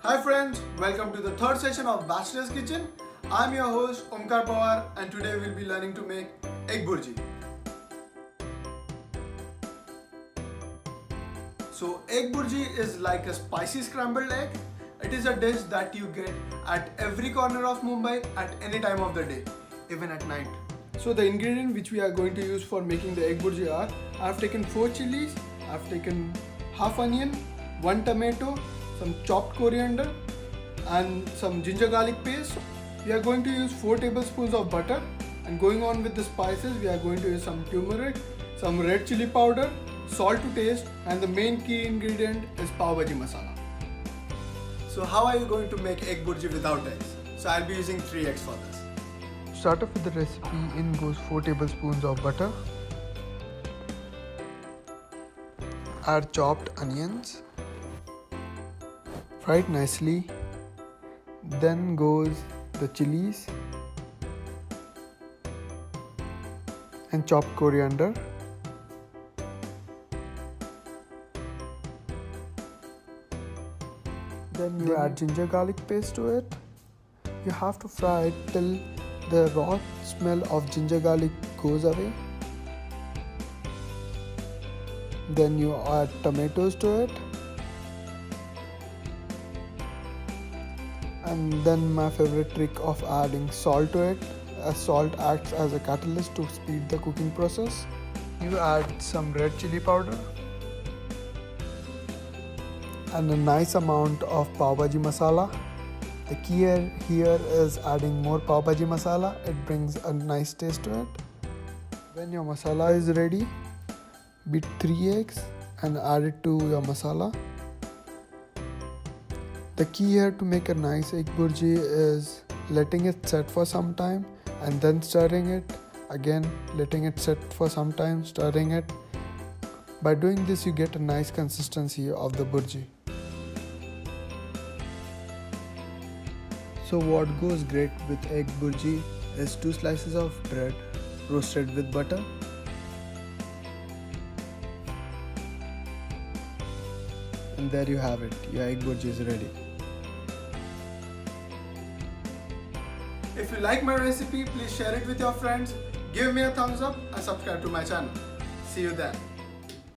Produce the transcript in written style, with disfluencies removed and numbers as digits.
Hi friends, welcome to the third session of Bachelor's Kitchen. I'm your host Omkar Pawar and today we'll be learning to make egg Bhurji. So egg Bhurji is like a spicy scrambled egg. It is a dish that you get at every corner of Mumbai at any time of the day, even at night. So the ingredient which we are going to use for making the egg Bhurji are, I've taken 4 chilies, I've taken half onion, 1 tomato, some chopped coriander and some ginger garlic paste. We are going to use 4 tablespoons of butter, and going on with the spices we are going to use some turmeric, some red chili powder, salt to taste, and the main key ingredient is Bhaji masala. So how are you going to make egg Bhurji without eggs? So I'll be using 3 eggs for this. To start off with the recipe, in goes 4 tablespoons of butter. Add chopped onions. Fry it nicely. Then goes the chilies and chopped coriander. Then you add ginger garlic paste to it. You have to fry it till the raw smell of ginger garlic goes away. Then you add tomatoes to it. And then my favorite trick of adding salt to it, as salt acts as a catalyst to speed the cooking process. You add some red chili powder and a nice amount of Bhaji masala. The key here is adding more Bhaji masala. It brings a nice taste to it. When your masala is ready, beat 3 eggs and add it to your masala. The key here to make a nice egg Bhurji is letting it set for some time and then stirring it. Again, letting it set for some time, stirring it. By doing this, you get a nice consistency of the Bhurji. So what goes great with egg Bhurji is 2 slices of bread roasted with butter. And there you have it, your egg Bhurji is ready. If you like my recipe, please share it with your friends, give me a thumbs up and subscribe to my channel. See you then.